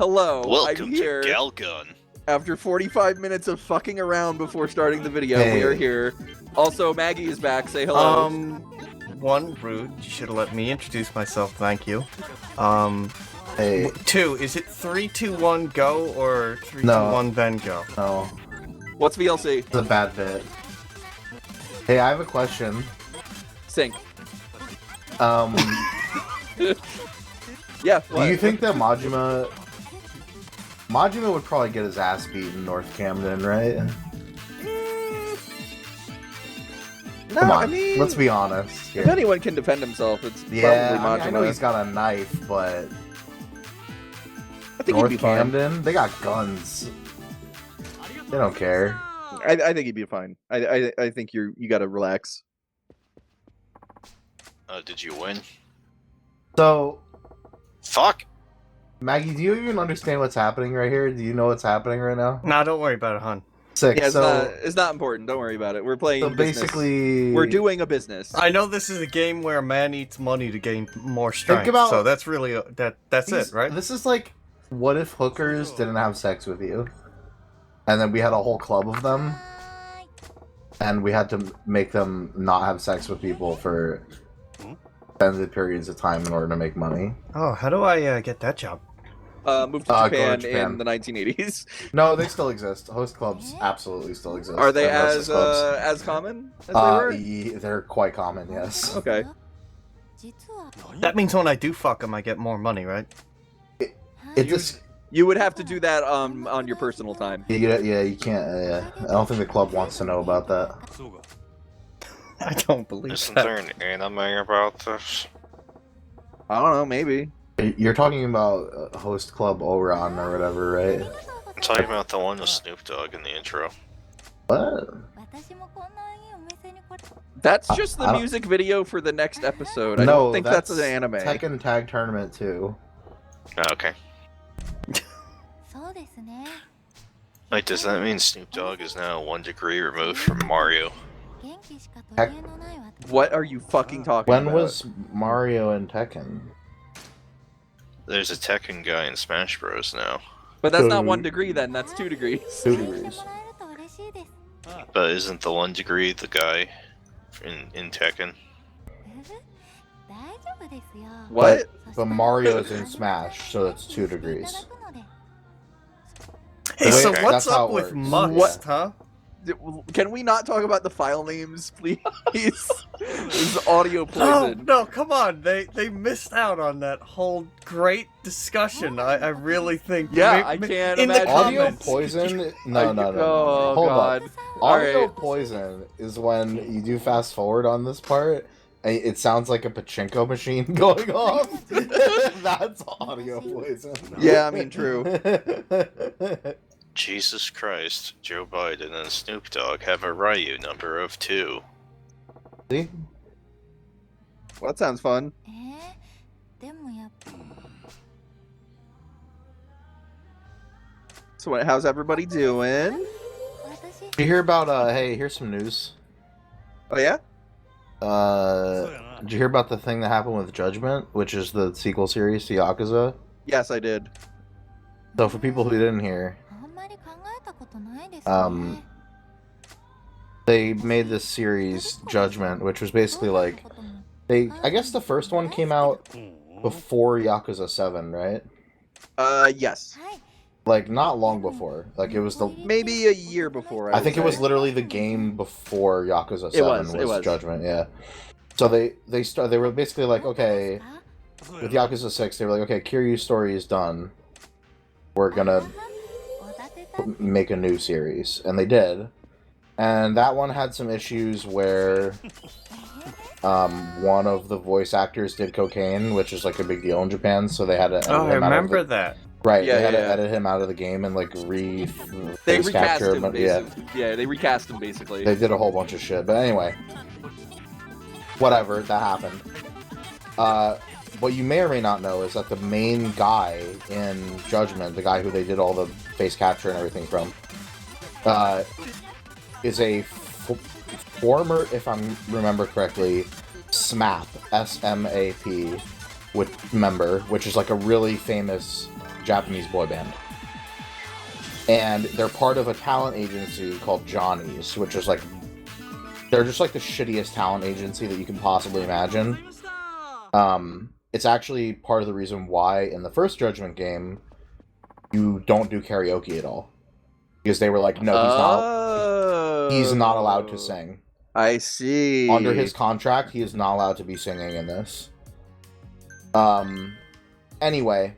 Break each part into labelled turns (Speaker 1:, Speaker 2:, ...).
Speaker 1: Hello,
Speaker 2: Welcome
Speaker 1: I'm here.
Speaker 2: to Galgun.
Speaker 1: After 45 minutes of fucking around before starting the video, we are here. Also, Maggie is back. Say hello.
Speaker 3: One, rude. You should have let me introduce myself, thank you.
Speaker 4: Hey.
Speaker 3: Two, is it 3, 2, 1, go, or 3, 2, 1, then go?
Speaker 4: No.
Speaker 1: What's VLC?
Speaker 4: It's a bad bit. Hey, I have a question.
Speaker 1: Sync.
Speaker 4: Yeah,
Speaker 1: what?
Speaker 4: do you think that Majima would probably get his ass beat in North Camden, right?
Speaker 1: No,
Speaker 4: Come on,
Speaker 1: I mean,
Speaker 4: let's be honest here.
Speaker 1: if anyone can defend himself, it's
Speaker 4: Yeah,
Speaker 1: probably Majima.
Speaker 4: I know he's got a knife, but
Speaker 1: I think
Speaker 4: North
Speaker 1: he'd be fine.
Speaker 4: Camden, they got guns. They don't care.
Speaker 1: I think he'd be fine. I think you gotta relax.
Speaker 2: Did you win?
Speaker 4: So,
Speaker 2: Fuck!
Speaker 4: Maggie, do you even understand what's happening right here? Do you know what's happening right now?
Speaker 3: Nah, don't worry about it, hon.
Speaker 4: Sick.
Speaker 1: Yeah,
Speaker 4: so
Speaker 1: it's not important. Don't worry about it. We're playing.
Speaker 4: so
Speaker 1: business.
Speaker 4: basically,
Speaker 1: we're doing a business.
Speaker 3: I know this is a game where a man eats money to gain more strength,
Speaker 4: about-
Speaker 3: so that's really, that's it, right?
Speaker 4: This is like, what if hookers didn't have sex with you? And then we had a whole club of them, and we had to make them not have sex with people for extended periods of time in order to make money.
Speaker 3: Oh, how do I get that job?
Speaker 1: Moved to
Speaker 4: Go to
Speaker 1: Japan,
Speaker 4: Japan.
Speaker 1: in the 1980s.
Speaker 4: No, they still exist. Host clubs absolutely still exist.
Speaker 1: Are they
Speaker 4: And hostess clubs,
Speaker 1: as common as they were?
Speaker 4: they're quite common, yes.
Speaker 1: Okay.
Speaker 3: That means when I do fuck them, I get more money, right?
Speaker 4: It just,
Speaker 1: You would have to do that on your personal time.
Speaker 4: yeah, you can't. I don't think the club wants to know about that.
Speaker 3: I don't believe
Speaker 2: Isn't
Speaker 3: that.
Speaker 2: there an anime about this?
Speaker 1: I don't know, maybe.
Speaker 4: You're talking about host club Oran or whatever, right?
Speaker 2: I'm talking about the one with Snoop Dogg in the intro.
Speaker 4: What?
Speaker 1: That's just the
Speaker 4: I don't-
Speaker 1: music video for the next episode. I
Speaker 4: No,
Speaker 1: don't think that's an anime.
Speaker 4: Tekken Tag Tournament 2.
Speaker 2: Oh, okay. Wait, does that mean Snoop Dogg is now 1 degree removed from Mario?
Speaker 4: Heck.
Speaker 1: What are you fucking talking
Speaker 4: When
Speaker 1: about?
Speaker 4: was Mario and Tekken?
Speaker 2: There's a Tekken guy in Smash Bros. Now.
Speaker 1: But that's not 1 degree then, that's 2 degrees.
Speaker 4: 2 degrees.
Speaker 2: But isn't the 1 degree the guy in Tekken?
Speaker 1: What?
Speaker 4: But Mario's in Smash, so it's 2 degrees.
Speaker 3: Hey, so
Speaker 4: Wait,
Speaker 3: what's
Speaker 4: that's how
Speaker 3: up
Speaker 4: it
Speaker 3: with
Speaker 4: works.
Speaker 3: Must,
Speaker 1: What?
Speaker 3: huh?
Speaker 1: Can we not talk about the file names, please? This is audio
Speaker 3: No,
Speaker 1: poison.
Speaker 3: no, come on. They missed out on that whole great discussion. I really think.
Speaker 1: Yeah, I can't
Speaker 3: in
Speaker 1: imagine.
Speaker 3: the
Speaker 4: Audio
Speaker 3: comments.
Speaker 4: poison? No.
Speaker 1: Oh,
Speaker 4: Hold
Speaker 1: God.
Speaker 4: on.
Speaker 1: All
Speaker 4: Audio
Speaker 1: right.
Speaker 4: poison is when you do fast forward on this part, and it sounds like a pachinko machine going off. That's audio poison.
Speaker 1: Yeah, I mean, true.
Speaker 2: Jesus Christ, Joe Biden and Snoop Dogg have a Ryu number of 2.
Speaker 4: See?
Speaker 1: Well, that sounds fun. So, how's everybody doing?
Speaker 4: Did you hear about, hey, here's some news.
Speaker 1: Oh, yeah?
Speaker 4: Did you hear about the thing that happened with Judgment, which is the sequel series to Yakuza?
Speaker 1: Yes, I did.
Speaker 4: So for people who didn't hear, they made this series, Judgment, which was basically like, I guess the first one came out before Yakuza 7, right?
Speaker 1: Yes.
Speaker 4: Like, not long before. Like, it was the...
Speaker 1: Maybe a year before,
Speaker 4: I think it was
Speaker 1: say.
Speaker 4: literally the game before Yakuza 7
Speaker 1: It was.
Speaker 4: Judgment, yeah. So they were basically like, okay, with Yakuza 6, they were like, okay, Kiryu's story is done. We're gonna make a new series. And they did. And that one had some issues where one of the voice actors did cocaine, which is like a big deal in Japan, so they had to edit
Speaker 3: Oh, I
Speaker 4: him out of
Speaker 3: remember
Speaker 4: the,
Speaker 3: that.
Speaker 4: Right,
Speaker 1: Yeah,
Speaker 4: they had
Speaker 1: yeah.
Speaker 4: to edit him out of the game and like
Speaker 1: They
Speaker 4: face
Speaker 1: recast
Speaker 4: capture
Speaker 1: him,
Speaker 4: him. Yeah,
Speaker 1: basically. Yeah, they recast him, basically.
Speaker 4: they did a whole bunch of shit. But anyway, whatever, that happened. What you may or may not know is that the main guy in Judgment, the guy who they did all the face capture and everything from, is a former, if I remember correctly, SMAP, S-M-A-P, member, which is like a really famous Japanese boy band. And they're part of a talent agency called Johnny's, which is like... They're just like the shittiest talent agency that you can possibly imagine. It's actually part of the reason why in the first Judgment game, you don't do karaoke at all. Because they were like, no, he's not allowed to sing.
Speaker 1: I see.
Speaker 4: Under his contract, he is not allowed to be singing in this. Anyway,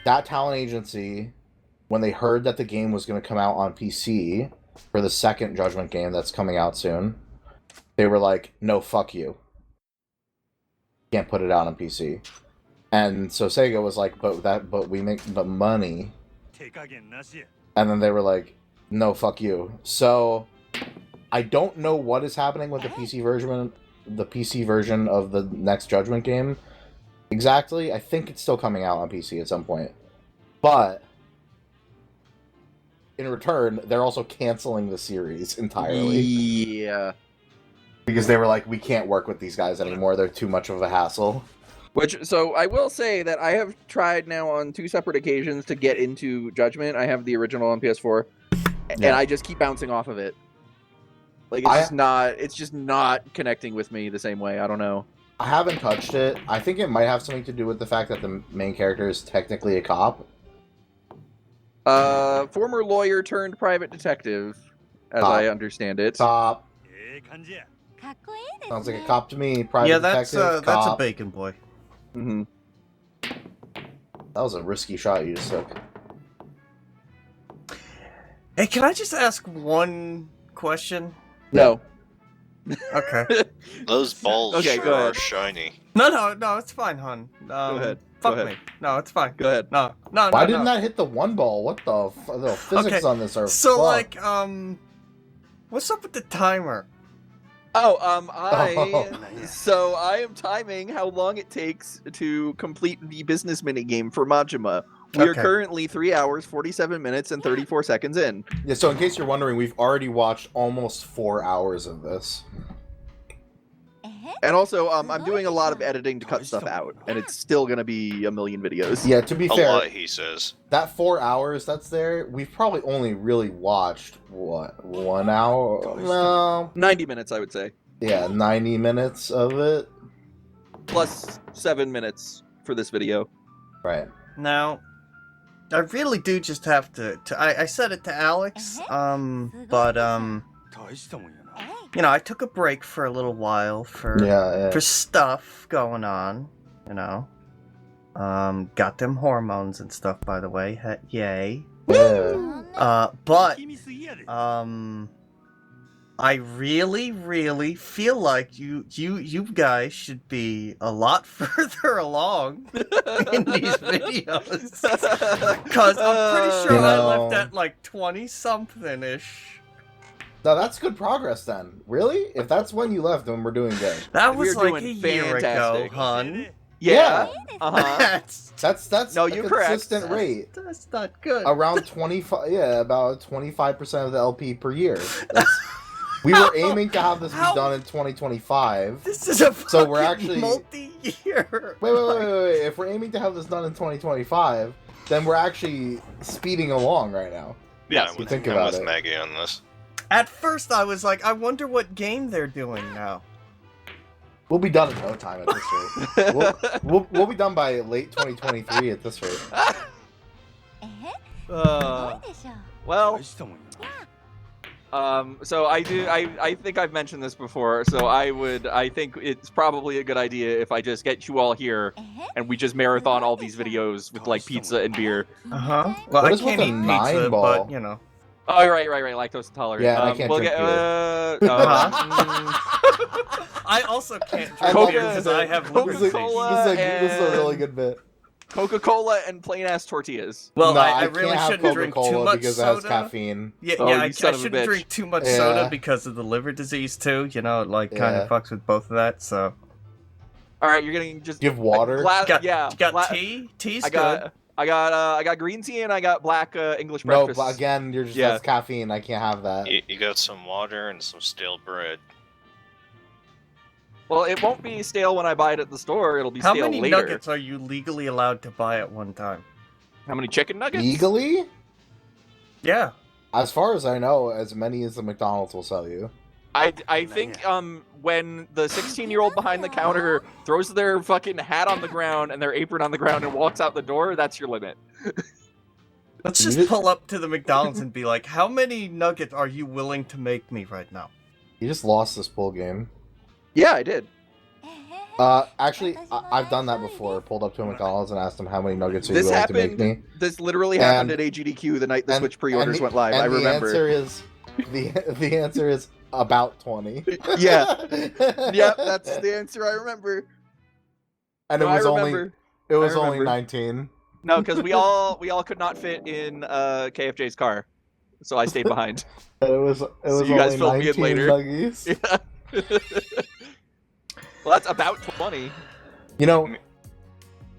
Speaker 4: that talent agency, when they heard that the game was going to come out on PC for the second Judgment game that's coming out soon, they were like, no, fuck you. Can't put it out on PC. And so Sega was like, but we make the money. And then they were like, no, fuck you. So I don't know what is happening with the PC version of the next Judgment game exactly. I think it's still coming out on PC at some point. But in return, they're also canceling the series entirely.
Speaker 1: Yeah.
Speaker 4: Because they were like, we can't work with these guys anymore. They're too much of a hassle.
Speaker 1: So I will say that I have tried now on 2 separate occasions to get into Judgment. I have the original on PS4, and I just keep bouncing off of it. Like it's just not connecting with me the same way. I don't know.
Speaker 4: I haven't touched it. I think it might have something to do with the fact that the main character is technically a cop.
Speaker 1: Former lawyer turned private detective, as I understand it.
Speaker 4: Cop. Sounds like a cop to me. Private detective.
Speaker 3: That's a bacon boy.
Speaker 1: Mm-hmm.
Speaker 4: That was a risky shot you just took.
Speaker 3: Hey, can I just ask one question?
Speaker 1: No.
Speaker 3: Okay.
Speaker 2: Those balls
Speaker 1: Okay,
Speaker 2: sure
Speaker 1: go ahead.
Speaker 2: are shiny.
Speaker 3: No, it's fine, hon.
Speaker 1: Go ahead.
Speaker 3: Fuck
Speaker 1: Go ahead.
Speaker 3: me. No, it's fine.
Speaker 1: Go ahead.
Speaker 3: No.
Speaker 4: Why didn't that hit the one ball? What the physics on this are
Speaker 3: So,
Speaker 4: fucked.
Speaker 3: like, what's up with the timer?
Speaker 1: So I am timing how long it takes to complete the business minigame for Majima. We are currently 3 hours, 47 minutes, and 34 seconds in.
Speaker 4: Yeah, so in case you're wondering, we've already watched almost 4 hours of this.
Speaker 1: And also, I'm doing a lot of editing to cut stuff out, and it's still gonna be a million videos.
Speaker 4: Yeah, to be
Speaker 2: A
Speaker 4: fair,
Speaker 2: lot, he says.
Speaker 4: that 4 hours that's there, we've probably only really watched, what, 1 hour? No.
Speaker 1: 90 minutes, I would say.
Speaker 4: Yeah, 90 minutes of it.
Speaker 1: Plus 7 minutes for this video.
Speaker 4: Right.
Speaker 3: Now, I really do just have to I said it to Alex, but, you know, I took a break for a little while for stuff going on, you know. Got them hormones and stuff, by the way. Yay.
Speaker 4: Yeah.
Speaker 3: But I really feel like you guys should be a lot further along in these videos. Because I'm pretty sure I left at like 20-something-ish.
Speaker 4: No, that's good progress then. Really? If that's when you left, then we're doing good.
Speaker 3: That was
Speaker 1: We're
Speaker 3: like
Speaker 1: doing
Speaker 3: a year ago,
Speaker 1: fantastic.
Speaker 3: hun.
Speaker 1: Yeah. Uh-huh.
Speaker 4: That's
Speaker 1: No,
Speaker 4: a
Speaker 1: you're correct.
Speaker 4: consistent rate.
Speaker 3: That's not good.
Speaker 4: Around 25, yeah, about 25% of the LP per year. We were aiming to have this be done in 2025.
Speaker 3: This is a
Speaker 4: So we're actually
Speaker 3: multi-year.
Speaker 4: Wait. If we're aiming to have this done in 2025, then we're actually speeding along right now.
Speaker 2: Yeah,
Speaker 1: Yes,
Speaker 2: I'm with,
Speaker 4: think
Speaker 2: I'm
Speaker 4: about
Speaker 2: with
Speaker 4: it.
Speaker 2: Maggie on this.
Speaker 3: At first, I was like, I wonder what game they're doing now.
Speaker 4: We'll be done in no time at this rate. we'll be done by late 2023 at this rate.
Speaker 1: Well, so I think I've mentioned this before, so I think it's probably a good idea if I just get you all here and we just marathon all these videos with like pizza and beer.
Speaker 3: Well,
Speaker 4: What
Speaker 3: I
Speaker 4: is with
Speaker 3: can't
Speaker 4: the
Speaker 3: eat
Speaker 4: 9
Speaker 3: pizza,
Speaker 4: ball?
Speaker 3: but you know.
Speaker 1: Oh, right, lactose intolerant.
Speaker 4: Yeah, and I can't
Speaker 1: we'll
Speaker 4: drink
Speaker 1: get,
Speaker 3: I also can't
Speaker 4: I
Speaker 3: drink
Speaker 4: love
Speaker 3: beer
Speaker 4: this
Speaker 3: because
Speaker 4: bit.
Speaker 3: I have
Speaker 1: Coca-Cola.
Speaker 3: liver
Speaker 4: This
Speaker 3: disease.
Speaker 4: is a really good bit.
Speaker 1: Coca-Cola and plain ass tortillas.
Speaker 3: Well,
Speaker 4: No,
Speaker 3: I
Speaker 4: can't
Speaker 3: really
Speaker 4: have
Speaker 3: shouldn't drink too
Speaker 4: Coca-Cola
Speaker 3: much
Speaker 4: because it has
Speaker 3: soda.
Speaker 4: caffeine.
Speaker 3: Yeah,
Speaker 1: Oh,
Speaker 3: I
Speaker 1: you son of a
Speaker 3: shouldn't
Speaker 1: bitch.
Speaker 3: drink too much
Speaker 4: Yeah.
Speaker 3: soda because of the liver disease too. You know, it like kind
Speaker 4: Yeah.
Speaker 3: of fucks with both of that. So
Speaker 1: All right, you're getting just
Speaker 4: Do you have water?
Speaker 3: you got tea. Tea's good.
Speaker 1: I got green tea and I got black English
Speaker 4: No,
Speaker 1: breakfast.
Speaker 4: but again, you're just that's caffeine. I can't have that.
Speaker 2: You got some water and some stale bread.
Speaker 1: Well, it won't be stale when I buy it at the store. It'll be
Speaker 3: How
Speaker 1: stale
Speaker 3: many
Speaker 1: later.
Speaker 3: nuggets are you legally allowed to buy at one time?
Speaker 1: How many chicken nuggets?
Speaker 4: Legally?
Speaker 3: Yeah.
Speaker 4: As far as I know, as many as the McDonald's will sell you.
Speaker 1: I think when the 16-year-old behind the counter throws their fucking hat on the ground and their apron on the ground and walks out the door, that's your limit.
Speaker 3: Let's just pull up to the McDonald's and be like, how many nuggets are you willing to make me right now?
Speaker 4: You just lost this pool game.
Speaker 1: Yeah, I did.
Speaker 4: Actually, I've done that before. Pulled up to a McDonald's and asked them how many nuggets are you willing to make me.
Speaker 1: This literally happened at AGDQ the night the Switch pre-orders went live. I remember.
Speaker 4: The answer is about 20.
Speaker 1: Yeah. Yep, that's the answer I remember.
Speaker 4: And it was only 19.
Speaker 1: No, because we all could not fit in KFJ's car, so I stayed behind.
Speaker 4: It was
Speaker 1: so
Speaker 4: only
Speaker 1: you guys filled me in
Speaker 4: 19
Speaker 1: later.
Speaker 4: nuggies.
Speaker 1: Yeah. Well, that's about 20.
Speaker 4: You know,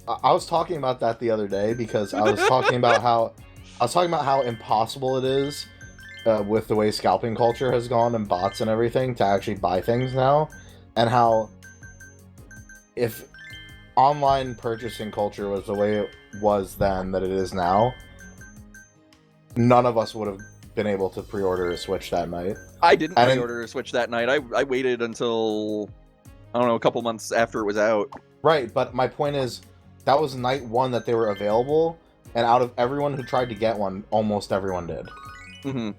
Speaker 4: I was talking about that the other day because I was talking about how impossible it is with the way scalping culture has gone and bots and everything to actually buy things now, and how if online purchasing culture was the way it was then that it is now, none of us would have been able to pre-order a Switch that night.
Speaker 1: I didn't pre-order a Switch that night. I waited until, I don't know, a couple months after it was out.
Speaker 4: Right, but my point is, that was night one that they were available, and out of everyone who tried to get one, almost everyone did.
Speaker 1: Mm-hmm.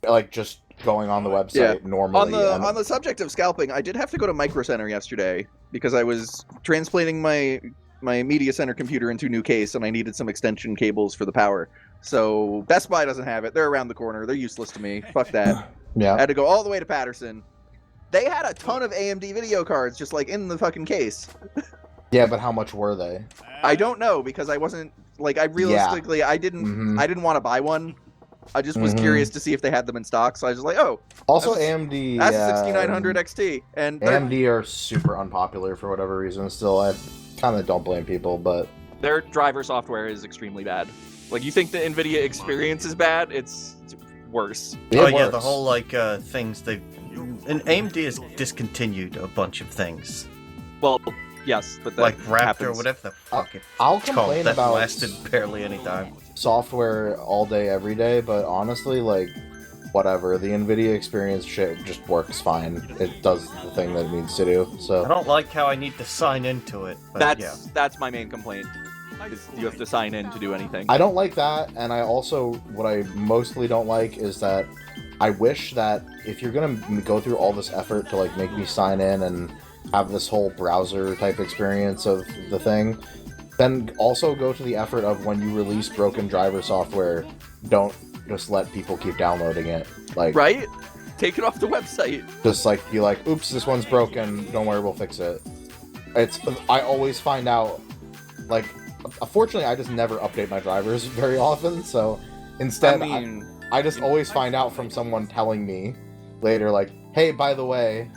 Speaker 4: Like, just going on the website normally.
Speaker 1: On the subject of scalping, I did have to go to Micro Center yesterday because I was transplanting my Media Center computer into a new case, and I needed some extension cables for the power. So Best Buy doesn't have it. They're around the corner. They're useless to me. Fuck that.
Speaker 4: Yeah.
Speaker 1: I had to go all the way to Patterson. They had a ton of AMD video cards just like in the fucking case.
Speaker 4: Yeah, but how much were they?
Speaker 1: I don't know because I wasn't like I didn't want to buy one. I just was curious to see if they had them in stock, so I was just like, oh.
Speaker 4: Also, AMD.
Speaker 1: That's 6900 XT, and
Speaker 4: AMD are super unpopular for whatever reason. Still, I kind of don't blame people, but
Speaker 1: their driver software is extremely bad. Like, you think the NVIDIA experience is bad? It's worse.
Speaker 3: Yeah, the whole things they've. And AMD has discontinued a bunch of things.
Speaker 1: Well, yes, but that
Speaker 3: like Raptor,
Speaker 1: happens.
Speaker 3: whatever the fuck
Speaker 4: I'll complain
Speaker 3: that
Speaker 4: about
Speaker 3: lasted barely any time.
Speaker 4: Software all day, every day, but honestly, like, whatever. The NVIDIA experience shit just works fine. It does the thing that it needs to do. So
Speaker 3: I don't like how I need to sign into it. But
Speaker 1: that's my main complaint. Is you have to sign in to do anything.
Speaker 4: I don't like that, and I also, what I mostly don't like is that I wish that if you're gonna go through all this effort to like make me sign in and have this whole browser type experience of the thing, then also go to the effort of when you release broken driver software, don't just let people keep downloading it. Like,
Speaker 1: right? Take it off the website.
Speaker 4: Just like be like, oops, this one's broken, don't worry, we'll fix it. I always find out, like, unfortunately I just never update my drivers very often, so instead I just always find out from someone telling me later, like, hey, by the way,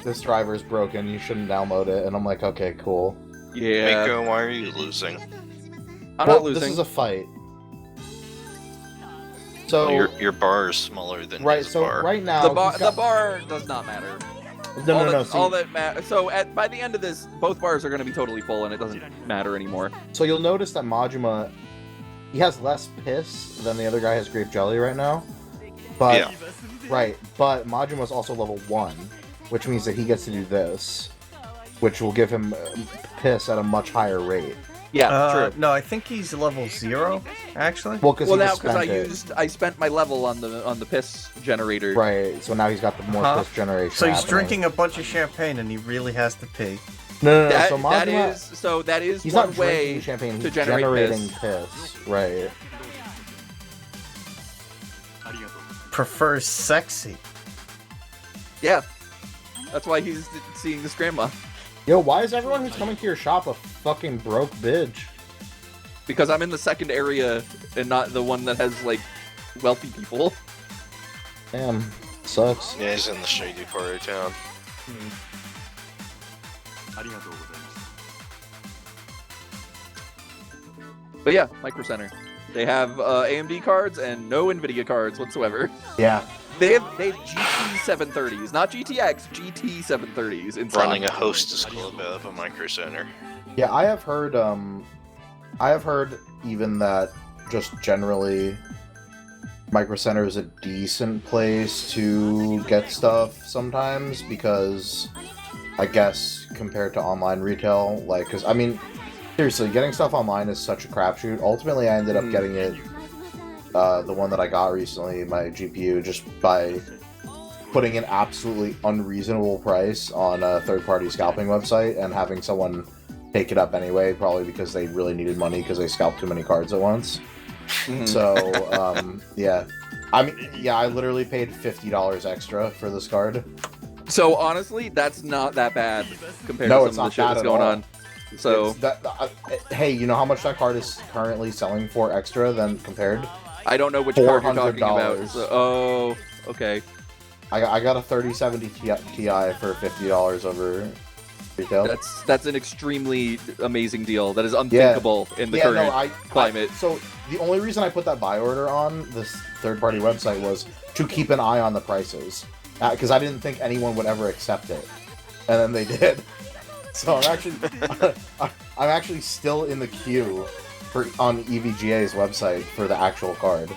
Speaker 4: this driver's broken, you shouldn't download it, and I'm like, okay, cool.
Speaker 1: Yeah.
Speaker 2: Miko, why are you losing?
Speaker 1: I'm not losing.
Speaker 4: This is a fight. So
Speaker 2: well, your bar is smaller than
Speaker 4: right.
Speaker 2: his
Speaker 4: So
Speaker 2: bar.
Speaker 4: right now,
Speaker 1: the bar does not matter.
Speaker 4: No.
Speaker 1: All that matters. So by the end of this, both bars are going to be totally full, and it doesn't matter anymore.
Speaker 4: So you'll notice that Majima, he has less piss than the other guy has grape jelly right now. But
Speaker 2: yeah.
Speaker 4: Right, but Majima's also level 1, which means that he gets to do this, which will give him piss at a much higher rate.
Speaker 1: Yeah, true.
Speaker 3: No, I think he's level 0, actually.
Speaker 4: Well, because
Speaker 1: I spent my level on the piss generator.
Speaker 4: Right, so now he's got the more piss generation.
Speaker 3: So he's drinking a bunch of champagne and he really has to pee.
Speaker 4: No.
Speaker 1: That,
Speaker 4: so Majima,
Speaker 1: that is
Speaker 4: he's
Speaker 1: one
Speaker 4: not
Speaker 1: way
Speaker 4: drinking champagne. He's
Speaker 1: to generate
Speaker 4: generating piss. Right.
Speaker 3: Prefers sexy.
Speaker 1: Yeah, that's why he's seeing this grandma.
Speaker 4: Yo, why is everyone who's coming to your shop a fucking broke bitch?
Speaker 1: Because I'm in the second area and not the one that has, like, wealthy people.
Speaker 4: Damn, sucks.
Speaker 2: Yeah, he's in the shady part of town.
Speaker 1: But yeah, Micro Center. They have AMD cards and no NVIDIA cards whatsoever.
Speaker 4: Yeah.
Speaker 1: They have GT 730s, not GTX, GT 730s in stock.
Speaker 2: Running a hostess club out of a Micro Center.
Speaker 4: Yeah, I have heard I have heard even that just generally Micro Center is a decent place to get stuff sometimes because I guess compared to online retail, like, because I mean, seriously, getting stuff online is such a crapshoot. Ultimately, I ended up getting it, the one that I got recently, my GPU, just by putting an absolutely unreasonable price on a third-party scalping website and having someone take it up anyway, probably because they really needed money because they scalped too many cards at once. So, yeah. I mean, yeah, I literally paid $50 extra for this card.
Speaker 1: So honestly, that's not that bad compared to some of the shit that's going on. So
Speaker 4: hey, you know how much that card is currently selling for extra than compared?
Speaker 1: I don't know which card you're talking about. So, oh, okay.
Speaker 4: I got a 3070 Ti for $50 over retail.
Speaker 1: That's an extremely amazing deal. That is unthinkable in the current climate.
Speaker 4: So the only reason I put that buy order on this third-party website was to keep an eye on the prices, because I didn't think anyone would ever accept it, and then they did. So I'm actually still in the queue on EVGA's website for the actual card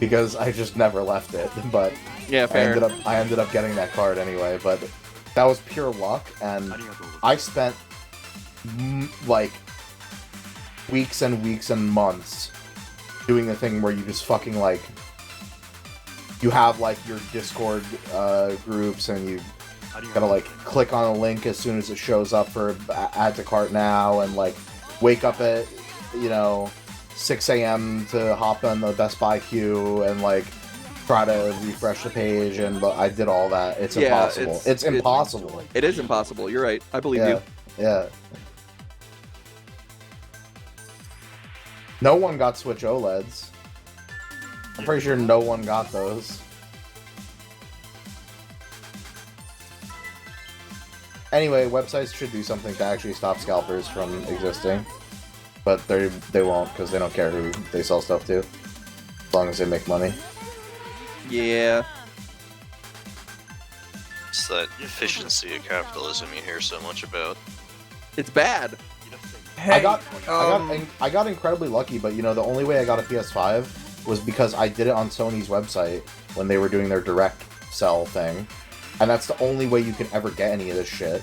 Speaker 4: because I just never left it. But
Speaker 1: yeah, fair.
Speaker 4: I ended up getting that card anyway. But that was pure luck, and I spent like weeks and weeks and months doing the thing where you just fucking like you have like your Discord groups and you gotta like click on a link as soon as it shows up for add to cart now, and like wake up at 6 a.m. to hop on the Best Buy queue and like try to refresh the page, and I did all that. It's impossible. It's impossible.
Speaker 1: It is impossible. You're right. I believe you.
Speaker 4: Yeah. No one got Switch OLEDs. I'm pretty sure no one got those. Anyway, websites should do something to actually stop scalpers from existing. But they won't, because they don't care who they sell stuff to. As long as they make money.
Speaker 1: Yeah.
Speaker 2: It's that efficiency of capitalism you hear so much about.
Speaker 1: It's bad.
Speaker 3: Hey,
Speaker 4: I got incredibly lucky, but the only way I got a PS5 was because I did it on Sony's website when they were doing their direct sell thing. And that's the only way you can ever get any of this shit.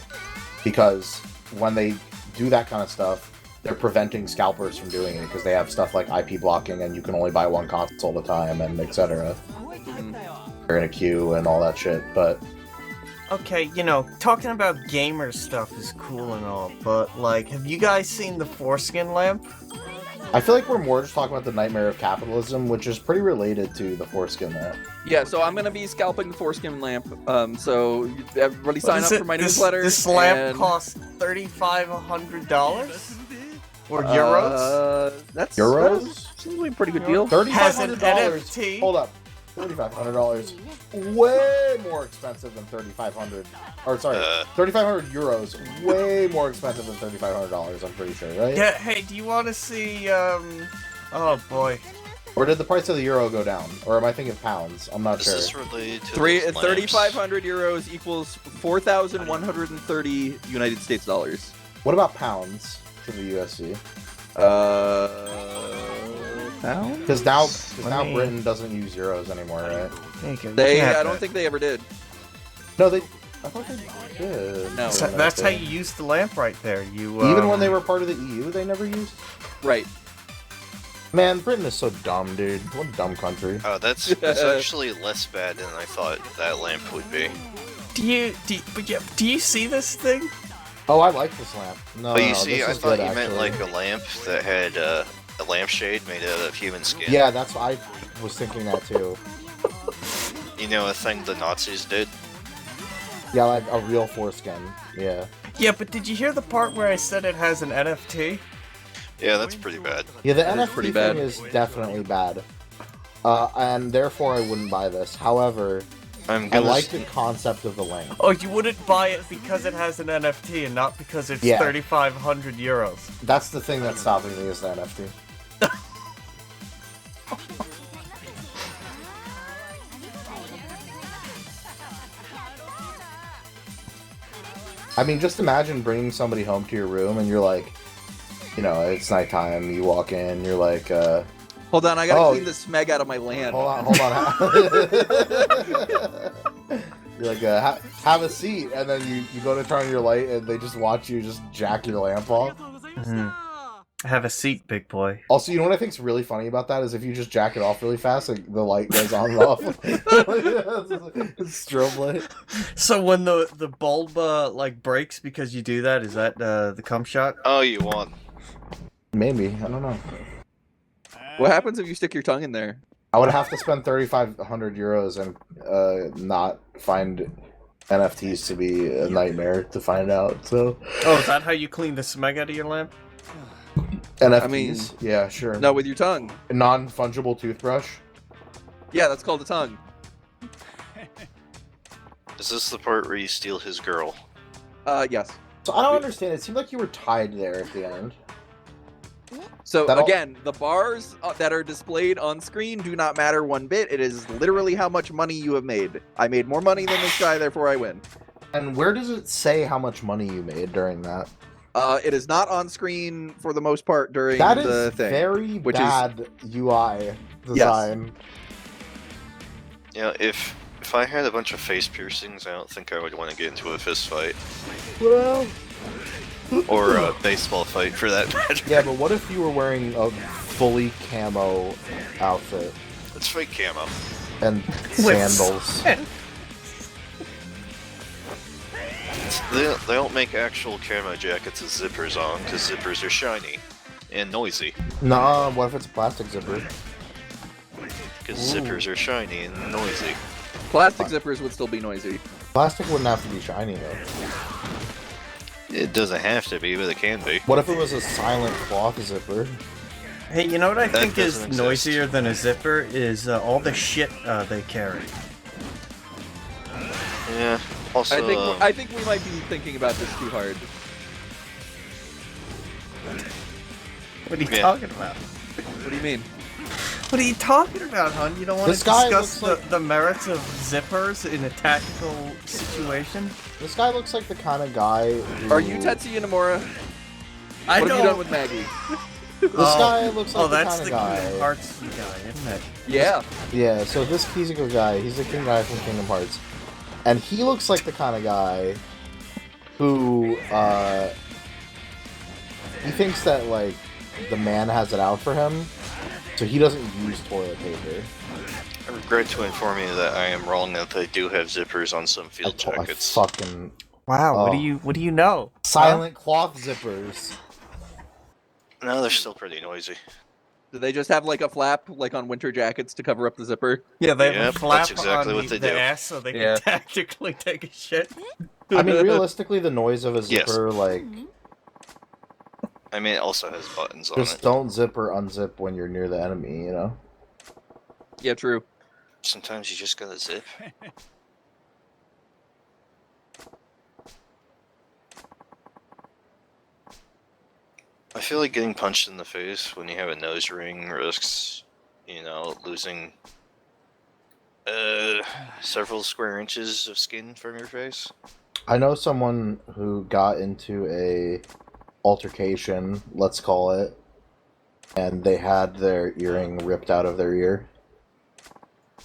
Speaker 4: Because when they do that kind of stuff, they're preventing scalpers from doing it because they have stuff like IP blocking and you can only buy one console at a time and etc. They're in a queue and all that shit, but...
Speaker 3: Okay, talking about gamer stuff is cool and all, but, like, have you guys seen the foreskin lamp?
Speaker 4: I feel like we're more just talking about the nightmare of capitalism, which is pretty related to the foreskin lamp.
Speaker 1: Yeah, so I'm gonna be scalping the foreskin lamp. So everybody sign up for my newsletter.
Speaker 3: This lamp costs $3,500 or euros.
Speaker 4: That's euros.
Speaker 1: That seems like a pretty good deal.
Speaker 4: $3,500. Hold up. $3,500. Way more expensive than $3,500. Or sorry, 3,500 euros. Way more expensive than $3,500. I'm pretty sure, right?
Speaker 3: Yeah. Hey, do you want to see? Oh boy.
Speaker 4: Or did the price of the euro go down? Or am I thinking pounds? I'm not sure.
Speaker 2: This is related to
Speaker 1: 3,500 euros equals 4,130 United States dollars.
Speaker 4: What about pounds to the USD?
Speaker 1: Pounds?
Speaker 4: Because now Britain doesn't use euros anymore, right?
Speaker 1: I don't think they ever did.
Speaker 4: No, I thought they did.
Speaker 1: No,
Speaker 3: that's how you use the lamp right there.
Speaker 4: Even when they were part of the EU, they never used.
Speaker 1: Right.
Speaker 4: Man, Britain is so dumb, dude. What a dumb country.
Speaker 2: Oh, that's actually less bad than I thought that lamp would be.
Speaker 3: Do you see this thing?
Speaker 4: Oh, I like this lamp. No,
Speaker 2: but you see, I thought you meant like a lamp that had a lampshade made out of human skin.
Speaker 4: Yeah, that's what I was thinking that too.
Speaker 2: You know, a thing the Nazis did?
Speaker 4: Yeah, like a real foreskin. Yeah.
Speaker 3: Yeah, but did you hear the part where I said it has an NFT?
Speaker 2: Yeah, that's pretty bad.
Speaker 4: Yeah, the NFT thing is definitely bad. And therefore I wouldn't buy this. However, I like the concept of the lamp.
Speaker 3: Oh, you wouldn't buy it because it has an NFT and not because it's 3,500 euros.
Speaker 4: That's the thing that's stopping me, is the NFT. I mean, just imagine bringing somebody home to your room and you're like, you know, it's nighttime, you walk in, you're like,
Speaker 1: Hold on, I gotta clean the smeg out of my land.
Speaker 4: Hold on. You're like, have a seat, and then you go to turn on your light, and they just watch you just jack your lamp off.
Speaker 3: Have a seat, big boy.
Speaker 4: Also, you know what I think's really funny about that is if you just jack it off really fast, like, the light goes on and off. Strobe light.
Speaker 3: So when the bulb like breaks because you do that, is that the cum shot?
Speaker 2: Oh, you want?
Speaker 4: Maybe, I don't know.
Speaker 1: What happens if you stick your tongue in there?
Speaker 4: I would have to spend 3,500 euros and not find NFTs to be a nightmare to find out. So.
Speaker 3: Oh, is that how you clean the smeg out of your lamp?
Speaker 4: NFTs?
Speaker 1: I mean,
Speaker 4: yeah, sure.
Speaker 1: No, with your tongue.
Speaker 4: A non-fungible toothbrush?
Speaker 1: Yeah, that's called a tongue.
Speaker 2: Is this the part where you steal his girl?
Speaker 1: Yes.
Speaker 4: So I don't understand. It seemed like you were tied there at the end.
Speaker 1: So again, the bars that are displayed on screen do not matter one bit. It is literally how much money you have made. I made more money than this guy, therefore I win.
Speaker 4: And where does it say how much money you made during that?
Speaker 1: It is not on screen for the most part during
Speaker 4: the
Speaker 1: thing.
Speaker 4: Very bad UI design.
Speaker 2: Yes. You know, if I had a bunch of face piercings, I don't think I would want to get into a fist fight.
Speaker 4: Well...
Speaker 2: Or a baseball fight, for that matter.
Speaker 4: Yeah, but what if you were wearing a fully camo outfit?
Speaker 2: It's fake camo.
Speaker 4: And sandals.
Speaker 2: They don't make actual camo jackets with zippers on, because zippers are shiny and noisy.
Speaker 4: Nah, what if it's a plastic zipper?
Speaker 2: Because zippers are shiny and noisy.
Speaker 1: Plastic zippers would still be noisy.
Speaker 4: Plastic wouldn't have to be shiny, though.
Speaker 2: It doesn't have to be, but it can be.
Speaker 4: What if it was a silent cloth zipper?
Speaker 3: Hey, you know what I
Speaker 2: That
Speaker 3: think is
Speaker 2: doesn't exist.
Speaker 3: noisier than a zipper is all the shit they carry.
Speaker 2: Yeah. Also,
Speaker 1: I think we might be thinking about this too hard.
Speaker 3: What are you talking about?
Speaker 1: What do you mean?
Speaker 3: What are you talking about, hon? You don't want
Speaker 4: This
Speaker 3: to
Speaker 4: guy
Speaker 3: discuss
Speaker 4: looks like-
Speaker 3: the merits of zippers in a tactical situation?
Speaker 4: This guy looks like the kind of guy who...
Speaker 1: Are you Tetsuya Nomura?
Speaker 3: I
Speaker 1: What
Speaker 3: don't...
Speaker 1: have you done with Maggie?
Speaker 4: This guy looks like the
Speaker 3: that's
Speaker 4: kind
Speaker 3: the
Speaker 4: of guy...
Speaker 3: Kingdom Hearts guy, isn't it?
Speaker 1: Yeah.
Speaker 4: Yeah, so this Kizuko guy, he's the king guy from Kingdom Hearts. And he looks like the kind of guy who, he thinks that, like, the man has it out for him, so he doesn't use toilet paper.
Speaker 2: I regret to inform you that I am wrong, that they do have zippers on some field jackets.
Speaker 4: I fucking...
Speaker 3: Wow,
Speaker 4: Oh.
Speaker 3: what do you know?
Speaker 4: Silent cloth zippers.
Speaker 2: No, they're still pretty noisy.
Speaker 1: Do they just have like a flap, like on winter jackets, to cover up the zipper?
Speaker 3: Yeah, they have
Speaker 2: Yep,
Speaker 3: a flap
Speaker 2: that's exactly
Speaker 3: on
Speaker 2: what they
Speaker 3: the
Speaker 2: do.
Speaker 3: ass so they
Speaker 1: Yeah.
Speaker 3: can tactically take a shit.
Speaker 4: I mean, realistically, the noise of a
Speaker 2: Yes.
Speaker 4: zipper, like,
Speaker 2: I mean, it also has buttons on
Speaker 4: just
Speaker 2: it.
Speaker 4: don't zip or unzip when you're near the enemy, you know?
Speaker 1: Yeah, true.
Speaker 2: Sometimes you just gotta zip. I feel like getting punched in the face when you have a nose ring risks, you know, losing several square inches of skin from your face.
Speaker 4: I know someone who got into a altercation, let's call it, and they had their earring ripped out of their ear.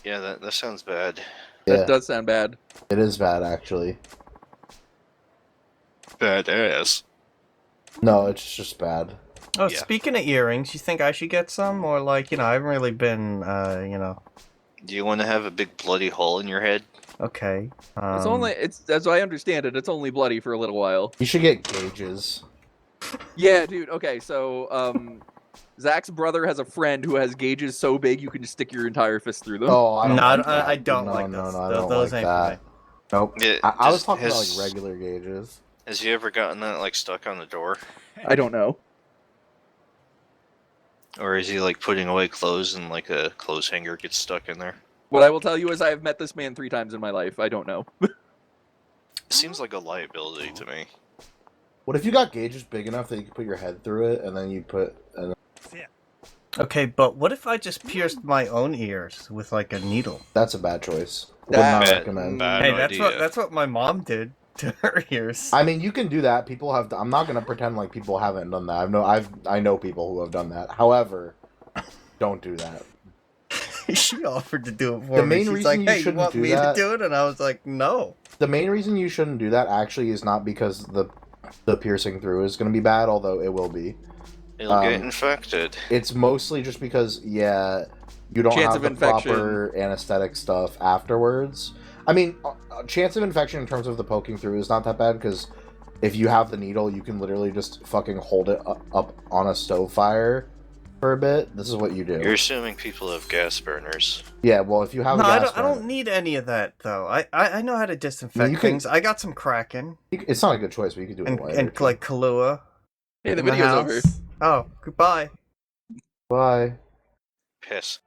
Speaker 2: Yeah, that sounds bad.
Speaker 1: That
Speaker 4: Yeah,
Speaker 1: does sound bad.
Speaker 4: it is bad, actually.
Speaker 2: Badass.
Speaker 4: No, it's just bad.
Speaker 3: Oh,
Speaker 2: Yeah.
Speaker 3: speaking of earrings, you think I should get some? Or, like, you know, I haven't really been, you know...
Speaker 2: Do you want to have a big bloody hole in your head?
Speaker 3: Okay.
Speaker 1: It's only, as I understand it, it's only bloody for a little while.
Speaker 4: You should get gauges.
Speaker 1: Yeah, dude. Okay, so Zach's brother has a friend who has gauges so big you can just stick your entire fist through them.
Speaker 4: Oh, I don't
Speaker 3: No,
Speaker 4: like that.
Speaker 3: I don't
Speaker 4: no,
Speaker 3: like
Speaker 4: no,
Speaker 3: those.
Speaker 4: No, I don't
Speaker 3: Those
Speaker 4: like
Speaker 3: ain't
Speaker 4: that.
Speaker 3: for me.
Speaker 4: Nope.
Speaker 2: Yeah,
Speaker 4: I was
Speaker 2: just
Speaker 4: talking about,
Speaker 2: has-
Speaker 4: like, regular gauges.
Speaker 2: Has you ever gotten that, like, stuck on the door?
Speaker 1: I don't know.
Speaker 2: Or is he, like, putting away clothes and, like, a clothes hanger gets stuck in there?
Speaker 1: What I will tell you is I have met this man 3 times in my life. I don't know.
Speaker 2: It seems like a liability to me.
Speaker 4: What if you got gauges big enough that you could put your head through it, and then you put...
Speaker 3: Okay, but what if I just pierced my own ears with, like, a needle?
Speaker 4: That's a bad choice. Would
Speaker 1: That-
Speaker 4: not
Speaker 2: Bad-
Speaker 4: recommend.
Speaker 2: bad
Speaker 3: Hey,
Speaker 2: idea.
Speaker 3: that's what my mom did. to her ears.
Speaker 4: I mean, you can do that. People have. I'm not gonna pretend like people haven't done that. I know people who have done that. However, don't do that.
Speaker 3: She offered to do it for me.
Speaker 4: Main
Speaker 3: She's
Speaker 4: reason
Speaker 3: like,
Speaker 4: you
Speaker 3: "Hey, you
Speaker 4: shouldn't
Speaker 3: want
Speaker 4: do
Speaker 3: me
Speaker 4: that-
Speaker 3: to do it?" And I was like, "No."
Speaker 4: The main reason you shouldn't do that actually is not because the piercing through is gonna be bad, although it will be.
Speaker 2: You'll get infected.
Speaker 4: It's mostly just because, you don't
Speaker 1: Chance
Speaker 4: have
Speaker 1: of
Speaker 4: the
Speaker 1: infection.
Speaker 4: proper anesthetic stuff afterwards. I mean, chance of infection in terms of the poking through is not that bad, because if you have the needle, you can literally just fucking hold it up on a stove fire for a bit. This is what you do.
Speaker 2: You're assuming people have gas burners.
Speaker 4: Yeah, well, if you have
Speaker 3: No,
Speaker 4: a gas
Speaker 3: I don't
Speaker 4: burner-
Speaker 3: need any of that though. I know how to disinfect
Speaker 4: You can-
Speaker 3: things. I got some Kraken
Speaker 4: It's not a good choice, but you can do it later.
Speaker 3: and like Kahlua.
Speaker 1: Hey, the
Speaker 3: in the
Speaker 1: video's over.
Speaker 3: house. Oh, goodbye.
Speaker 4: Bye.
Speaker 2: Piss.